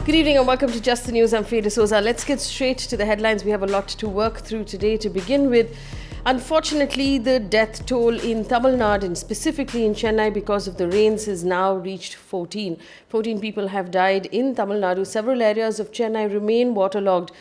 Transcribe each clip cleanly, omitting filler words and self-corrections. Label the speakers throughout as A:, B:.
A: Good evening and welcome to Just the News. I'm Faye. Let's get straight to the headlines. We have a lot to work through today. To begin with, unfortunately, the death toll in Tamil Nadu and specifically in Chennai because of the rains has now reached 14. 14 people have died in Tamil Nadu. Several areas of Chennai remain waterlogged.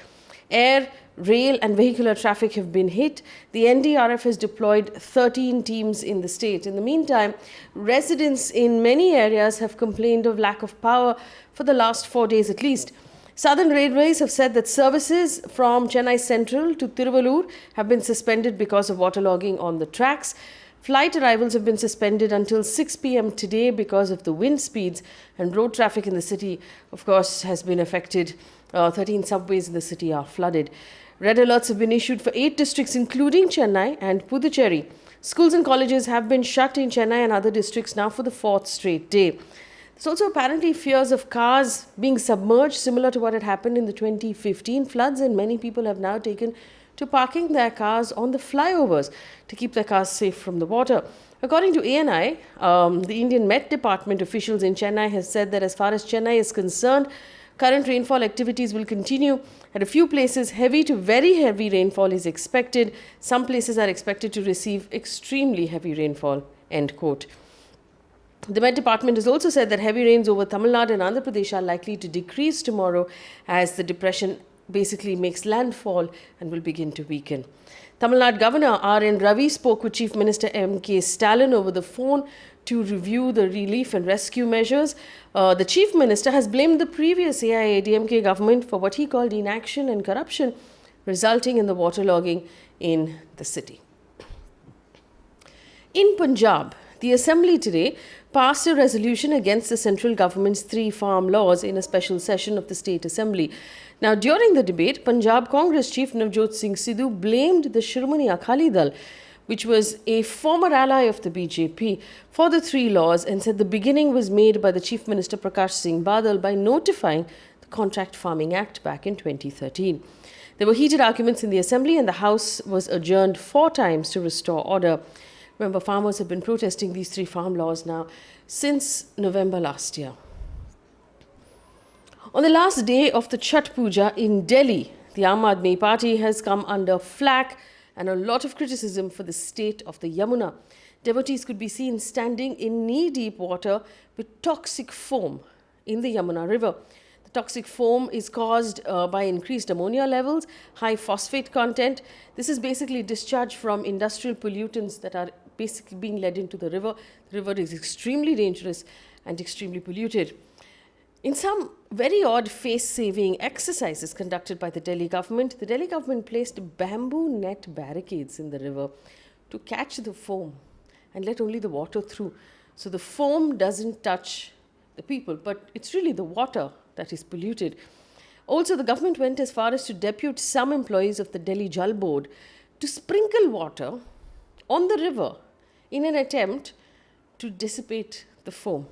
A: Air, rail and vehicular traffic have been hit. The NDRF has deployed 13 teams in the state. In the meantime, residents in many areas have complained of lack of power for the last 4 days at least. Southern Railways have said that services from Chennai Central to Tiruvallur have been suspended because of waterlogging on the tracks. Flight arrivals have been suspended until 6 p.m. today because of the wind speeds, and road traffic in the city, of course, has been affected. 13 subways in the city are flooded. Red alerts have been issued for 8 districts including Chennai and Puducherry. Schools and colleges have been shut in Chennai and other districts now for the 4th straight day. There's also apparently fears of cars being submerged, similar to what had happened in the 2015 floods, and many people have now taken to parking their cars on the flyovers to keep their cars safe from the water. According to ANI, the Indian Met Department officials in Chennai have said that as far as Chennai is concerned, current rainfall activities will continue. At a few places, heavy to very heavy rainfall is expected. Some places are expected to receive extremely heavy rainfall, end quote. The Met Department has also said that heavy rains over Tamil Nadu and Andhra Pradesh are likely to decrease tomorrow as the depression basically makes landfall and will begin to weaken. Tamil Nadu Governor R.N. Ravi spoke with Chief Minister M.K. Stalin over the phone to review the relief and rescue measures. The Chief Minister has blamed the previous AIADMK government for what he called inaction and corruption, resulting in the waterlogging in the city. In Punjab, the Assembly today passed a resolution against the central government's 3 farm laws in a special session of the State Assembly. Now, during the debate, Punjab Congress Chief Navjot Singh Sidhu blamed the Shiromani Akali Dal, which was a former ally of the BJP, for the 3 laws and said the beginning was made by the Chief Minister Prakash Singh Badal by notifying the Contract Farming Act back in 2013. There were heated arguments in the Assembly and the House was adjourned 4 times to restore order. Remember, farmers have been protesting these 3 farm laws now since November last year. On the last day of the Chhath Puja in Delhi, the Aam Aadmi Party has come under flak and a lot of criticism for the state of the Yamuna. Devotees could be seen standing in knee-deep water with toxic foam in the Yamuna River. The toxic foam is caused by increased ammonia levels, high phosphate content. This is basically discharge from industrial pollutants that are basically being led into the river. The river is extremely dangerous and extremely polluted. In some very odd face-saving exercises conducted by the Delhi government placed bamboo net barricades in the river to catch the foam and let only the water through. So the foam doesn't touch the people, but it's really the water that is polluted. Also, the government went as far as to depute some employees of the Delhi Jal Board to sprinkle water on the river in an attempt to dissipate the foam.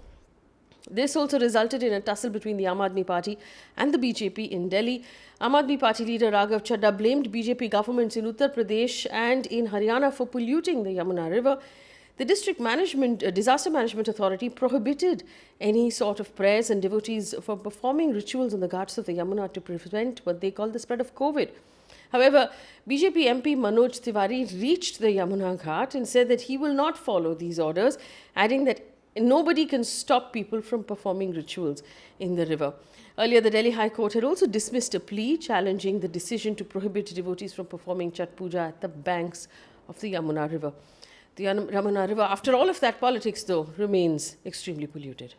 A: This also resulted in a tussle between the Aam Aadmi Party and the BJP in Delhi. Aam Aadmi Party leader Raghav Chadha blamed BJP governments in Uttar Pradesh and in Haryana for polluting the Yamuna River. The Disaster Management Authority prohibited any sort of prayers and devotees from performing rituals on the ghats of the Yamuna to prevent what they call the spread of COVID. However, BJP MP Manoj Tiwari reached the Yamuna Ghat and said that he will not follow these orders, adding that nobody can stop people from performing rituals in the river. Earlier, the Delhi High Court had also dismissed a plea challenging the decision to prohibit devotees from performing Chhath Puja at the banks of the Yamuna River. The Yamuna River, after all of that politics though, remains extremely polluted.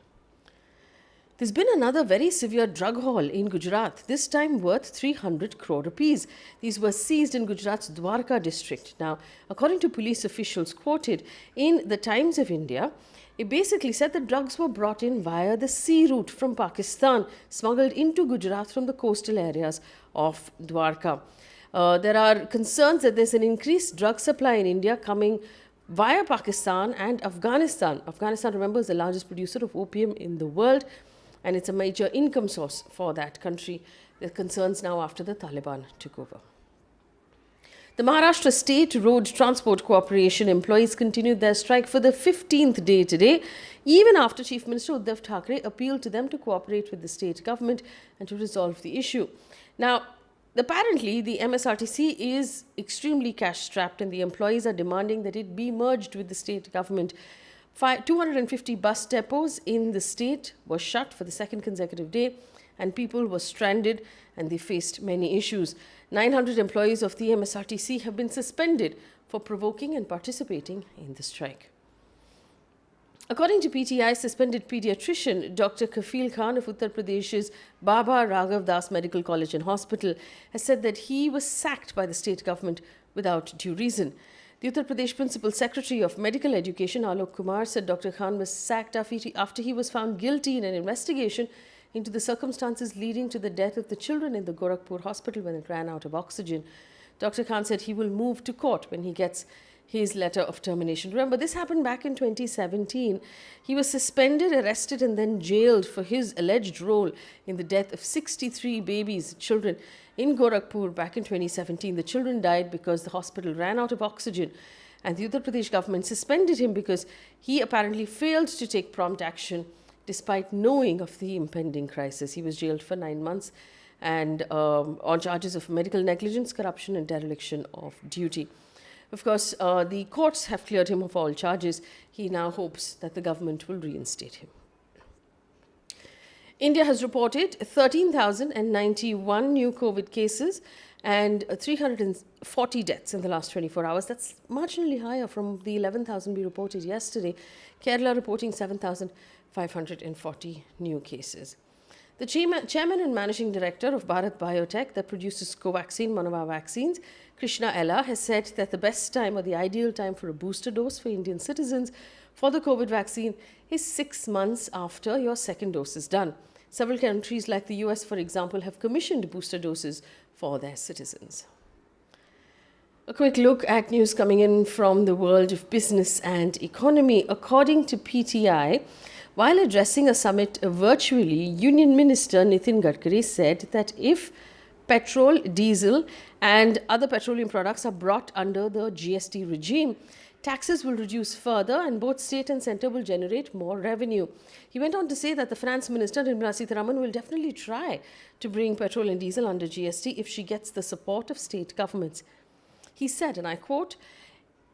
A: There's been another very severe drug haul in Gujarat, this time worth 300 crore rupees. These were seized in Gujarat's Dwarka district. Now, according to police officials quoted in the Times of India, it basically said that drugs were brought in via the sea route from Pakistan, smuggled into Gujarat from the coastal areas of Dwarka. There are concerns that there's an increased drug supply in India coming via Pakistan and Afghanistan. Afghanistan, remember, is the largest producer of opium in the world, and it's a major income source for that country. There are concerns now after the Taliban took over. The Maharashtra State Road Transport Corporation employees continued their strike for the 15th day today, even after Chief Minister Uddhav Thackeray appealed to them to cooperate with the state government and to resolve the issue. Now, apparently, the MSRTC is extremely cash-strapped and the employees are demanding that it be merged with the state government. 250 bus depots in the state were shut for the second consecutive day and people were stranded and they faced many issues. 900 employees of the MSRTC have been suspended for provoking and participating in the strike. According to PTI, suspended pediatrician Dr. Kafeel Khan of Uttar Pradesh's Baba Raghav Das Medical College and Hospital has said that he was sacked by the state government without due reason. The Uttar Pradesh Principal Secretary of Medical Education, Alok Kumar, said Dr. Khan was sacked after he was found guilty in an investigation into the circumstances leading to the death of the children in the Gorakhpur hospital when it ran out of oxygen. Dr. Khan said he will move to court when he gets his letter of termination. Remember, this happened back in 2017. He was suspended, arrested, and then jailed for his alleged role in the death of 63 babies, children, in Gorakhpur back in 2017. The children died because the hospital ran out of oxygen, and the Uttar Pradesh government suspended him because he apparently failed to take prompt action despite knowing of the impending crisis. He was jailed for 9 months and on charges of medical negligence, corruption, and dereliction of duty. Of course, the courts have cleared him of all charges. He now hopes that the government will reinstate him. India has reported 13,091 new COVID cases and 340 deaths in the last 24 hours. That's marginally higher from the 11,000 we reported yesterday. Kerala reporting 7,540 new cases. The chairman and managing director of Bharat Biotech, that produces Covaxin, one of our vaccines, Krishna Ella, has said that the best time or the ideal time for a booster dose for Indian citizens for the COVID vaccine is 6 months after your second dose is done. Several countries like the US, for example, have commissioned booster doses for their citizens. A quick look at news coming in from the world of business and economy. According to PTI, while addressing a summit virtually, Union Minister Nitin Gadkari said that if petrol, diesel and other petroleum products are brought under the GST regime, taxes will reduce further and both state and centre will generate more revenue. He went on to say that the Finance Minister, Nirmala Sitharaman, will definitely try to bring petrol and diesel under GST if she gets the support of state governments. He said, and I quote,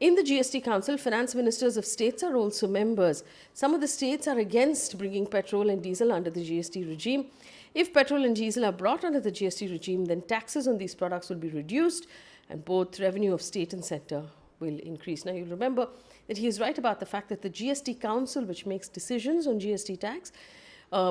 A: "In the GST Council, finance ministers of states are also members. Some of the states are against bringing petrol and diesel under the GST regime. If petrol and diesel are brought under the GST regime, then taxes on these products will be reduced and both revenue of state and centre will increase." Now, you'll remember that he is right about the fact that the GST Council, which makes decisions on GST tax,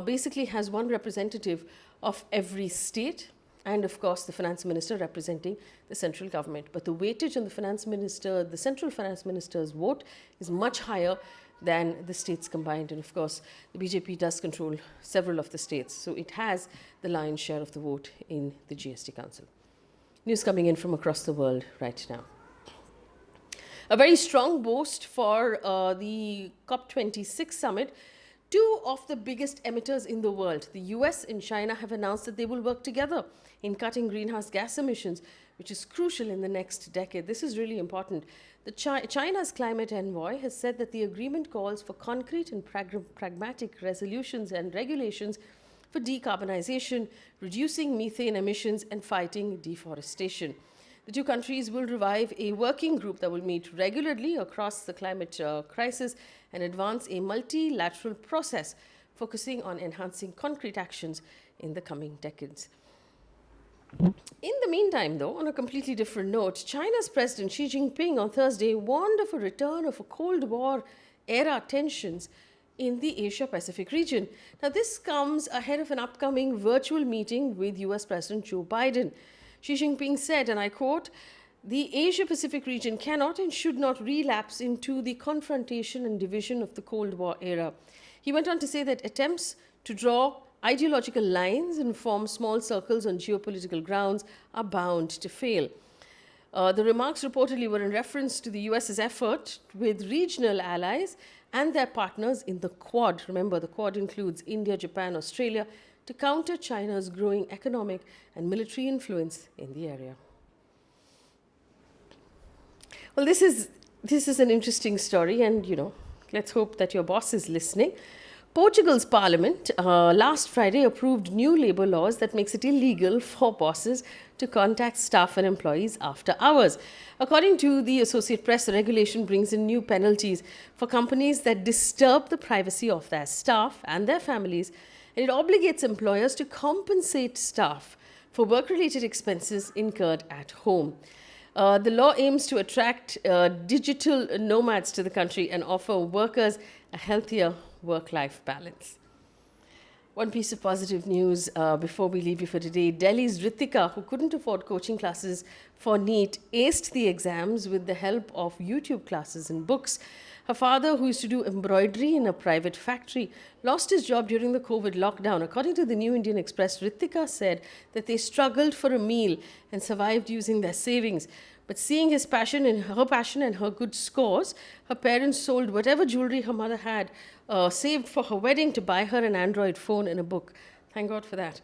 A: basically has one representative of every state and, of course, the finance minister representing the central government. But the weightage on the finance minister, the central finance minister's vote is much higher than the states combined. And, of course, the BJP does control several of the states. So it has the lion's share of the vote in the GST Council. News coming in from across the world right now. A very strong boast for the COP26 summit. Two of the biggest emitters in the world, the US and China, have announced that they will work together in cutting greenhouse gas emissions, which is crucial in the next decade. This is really important. China's climate envoy has said that the agreement calls for concrete and pragmatic resolutions and regulations for decarbonization, reducing methane emissions, and fighting deforestation. The two countries will revive a working group that will meet regularly across the climate crisis and advance a multilateral process focusing on enhancing concrete actions in the coming decades. In the meantime, though, on a completely different note, China's President Xi Jinping on Thursday warned of a return of a Cold War-era tensions in the Asia-Pacific region. Now, this comes ahead of an upcoming virtual meeting with US President Joe Biden. Xi Jinping said, and I quote, "The Asia-Pacific region cannot and should not relapse into the confrontation and division of the Cold War era." He went on to say that attempts to draw ideological lines and form small circles on geopolitical grounds are bound to fail. The remarks reportedly were in reference to the US's effort with regional allies and their partners in the Quad. Remember, the Quad includes India, Japan, Australia, to counter China's growing economic and military influence in the area. Well, this is an interesting story, and let's hope that your boss is listening. Portugal's parliament last Friday approved new labour laws that makes it illegal for bosses to contact staff and employees after hours. According to the Associate Press, the regulation brings in new penalties for companies that disturb the privacy of their staff and their families, and it obligates employers to compensate staff for work-related expenses incurred at home. The law aims to attract digital nomads to the country and offer workers a healthier work-life balance. One piece of positive news before we leave you for today. Delhi's Ritika, who couldn't afford coaching classes for NEET, aced the exams with the help of YouTube classes and books. Her father, who used to do embroidery in a private factory, lost his job during the COVID lockdown. According to the New Indian Express, Ritika said that they struggled for a meal and survived using their savings. But seeing his passion and her good scores, her parents sold whatever jewelry her mother had saved for her wedding to buy her an Android phone and a book. Thank God for that.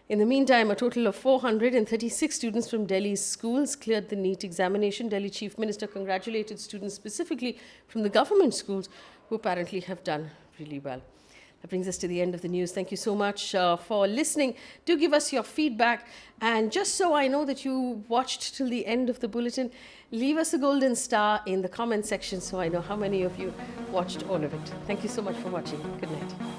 A: In the meantime, a total of 436 students from Delhi's schools cleared the NEET examination. Delhi Chief Minister congratulated students specifically from the government schools who apparently have done really well. That brings us to the end of the news. Thank you so much for listening. Do give us your feedback. And just so I know that you watched till the end of the bulletin, leave us a golden star in the comment section so I know how many of you watched all of it. Thank you so much for watching. Good night.